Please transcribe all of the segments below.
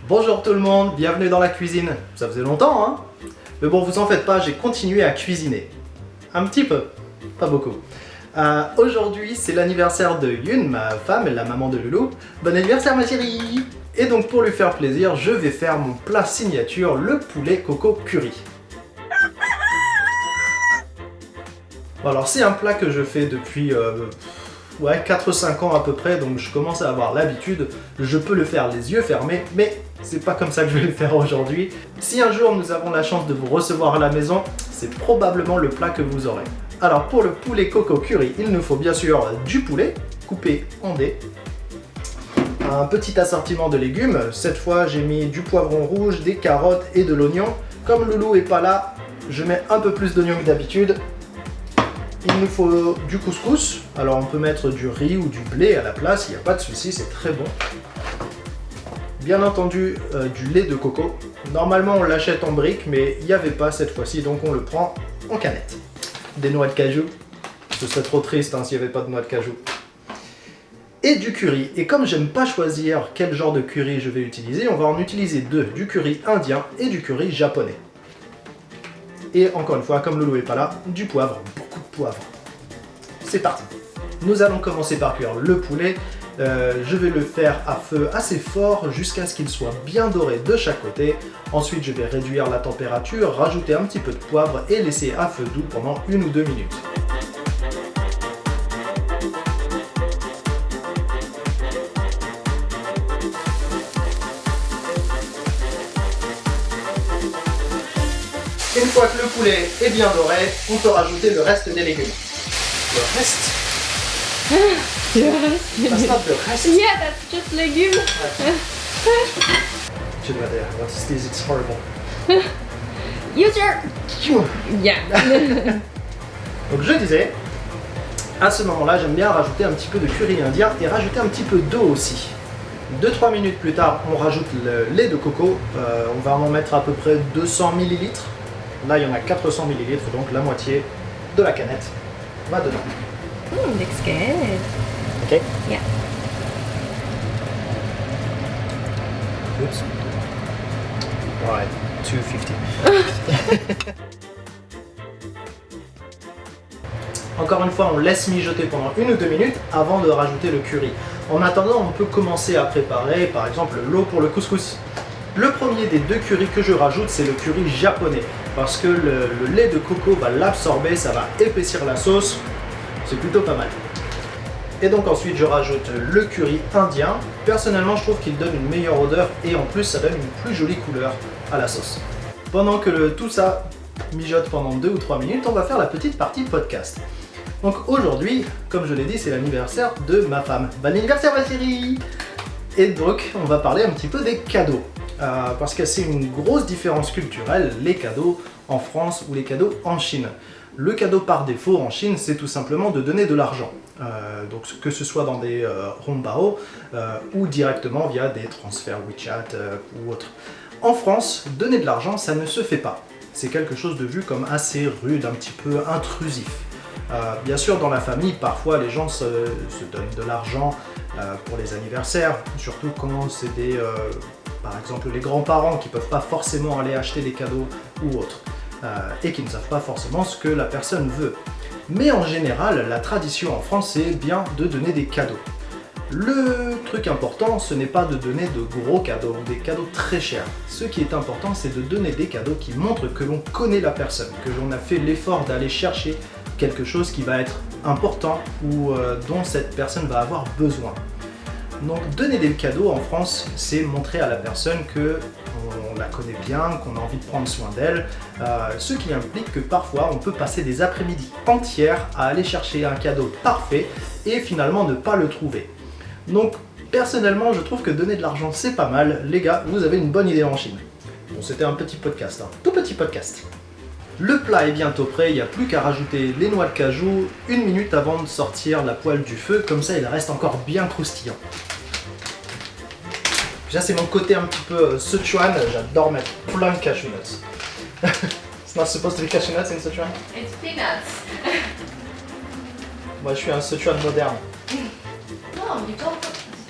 Bonjour tout le monde, bienvenue dans la cuisine. Ça faisait longtemps, hein? Mais bon, vous en faites pas, j'ai continué à cuisiner. Un petit peu, pas beaucoup. Aujourd'hui, c'est l'anniversaire de Yun, ma femme, la maman de Loulou. Bon anniversaire ma chérie! Et donc pour lui faire plaisir, je vais faire mon plat signature, le poulet coco curry. Bon, alors c'est un plat que je fais depuis 4-5 ans à peu près, donc je commence à avoir l'habitude. Je peux le faire les yeux fermés, mais c'est pas comme ça que je vais le faire aujourd'hui. Si un jour nous avons la chance de vous recevoir à la maison, c'est probablement le plat que vous aurez. Alors pour le poulet coco curry, il nous faut bien sûr du poulet coupé en dés, un petit assortiment de légumes. Cette fois j'ai mis du poivron rouge, des carottes et de l'oignon. Comme Loulou est pas là, je mets un peu plus d'oignon que d'habitude. Il nous faut du couscous, alors on peut mettre du riz ou du blé à la place, il n'y a pas de souci, c'est très bon. Bien entendu, du lait de coco. Normalement on l'achète en brique, mais il n'y avait pas cette fois-ci, donc on le prend en canette. Des noix de cajou, ce serait trop triste hein, s'il n'y avait pas de noix de cajou. Et du curry, et comme j'aime pas choisir quel genre de curry je vais utiliser, on va en utiliser deux, du curry indien et du curry japonais. Et encore une fois, comme Loulou n'est pas là, du poivre, beaucoup de poivre. C'est parti. Nous allons commencer par cuire le poulet. Je vais le faire à feu assez fort jusqu'à ce qu'il soit bien doré de chaque côté. Ensuite, je vais réduire la température, rajouter un petit peu de poivre et laisser à feu doux pendant 1 ou 2 minutes. Une fois que le poulet est bien doré, on peut rajouter le reste des légumes. Le reste? That's not the rest. Yeah, that's just legumes. Je dois dire, what is this? It's horrible. Use your... Yeah. Donc je disais, à ce moment-là, j'aime bien rajouter un petit peu de curry indien et rajouter un petit peu d'eau aussi. 2-3 minutes plus tard, on rajoute le lait de coco. On va en mettre à peu près 200 ml. Là, il y en a 400 ml, donc la moitié de la canette va dedans. Looks good. Ok. Yeah. Oups. Alright, 250. Encore une fois, on laisse mijoter pendant 1 ou 2 minutes avant de rajouter le curry. En attendant, on peut commencer à préparer par exemple l'eau pour le couscous. Le premier des deux currys que je rajoute, c'est le curry japonais. Parce que le lait de coco va l'absorber, ça va épaissir la sauce. C'est plutôt pas mal. Et donc ensuite, je rajoute le curry indien. Personnellement, je trouve qu'il donne une meilleure odeur et en plus, ça donne une plus jolie couleur à la sauce. Pendant que tout ça mijote pendant 2 ou 3 minutes, on va faire la petite partie podcast. Donc aujourd'hui, comme je l'ai dit, c'est l'anniversaire de ma femme. Bon anniversaire ma chérie! Et donc, on va parler un petit peu des cadeaux. Parce que c'est une grosse différence culturelle, les cadeaux en France ou les cadeaux en Chine. Le cadeau par défaut en Chine, c'est tout simplement de donner de l'argent. Donc que ce soit dans des hongbao ou directement via des transferts WeChat ou autres. En France, donner de l'argent, ça ne se fait pas. C'est quelque chose de vu comme assez rude, un petit peu intrusif. Bien sûr, dans la famille, parfois les gens se donnent de l'argent pour les anniversaires, surtout quand c'est des... par exemple les grands-parents qui ne peuvent pas forcément aller acheter des cadeaux ou autres, et qui ne savent pas forcément ce que la personne veut. Mais en général, la tradition en France, c'est bien de donner des cadeaux. Le truc important, ce n'est pas de donner de gros cadeaux, des cadeaux très chers. Ce qui est important, c'est de donner des cadeaux qui montrent que l'on connaît la personne, que l'on a fait l'effort d'aller chercher quelque chose qui va être important ou dont cette personne va avoir besoin. Donc donner des cadeaux en France, c'est montrer à la personne que on la connaît bien, qu'on a envie de prendre soin d'elle, ce qui implique que parfois on peut passer des après-midi entières à aller chercher un cadeau parfait et finalement ne pas le trouver. Donc personnellement, je trouve que donner de l'argent c'est pas mal. Les gars, vous avez une bonne idée en Chine. Bon, c'était un petit podcast, hein. Tout petit podcast. Le plat est bientôt prêt, il n'y a plus qu'à rajouter les noix de cajou 1 minute avant de sortir la poêle du feu, comme ça il reste encore bien croustillant. Déjà c'est mon côté un petit peu Sichuan, j'adore mettre plein de cashew nuts. It's not supposed to be cashew nuts in Sichuan? It's peanuts. Moi je suis un Sichuan moderne. No, you don't.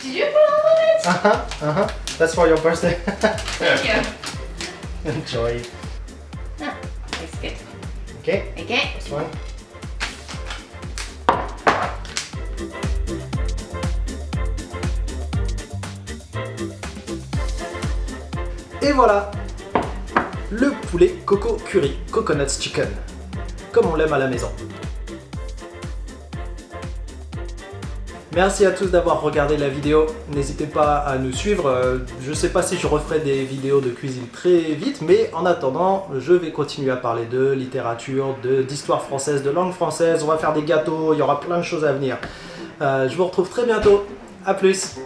Did you put all of it? That's for your birthday. Thank you. Enjoy. Ah, looks good. Okay, Okay. this one. Et voilà, le poulet coco curry, coconut chicken, comme on l'aime à la maison. Merci à tous d'avoir regardé la vidéo, n'hésitez pas à nous suivre, je sais pas si je referai des vidéos de cuisine très vite, mais en attendant, je vais continuer à parler de littérature, d'histoire française, de langue française, on va faire des gâteaux, il y aura plein de choses à venir. Je vous retrouve très bientôt, à plus.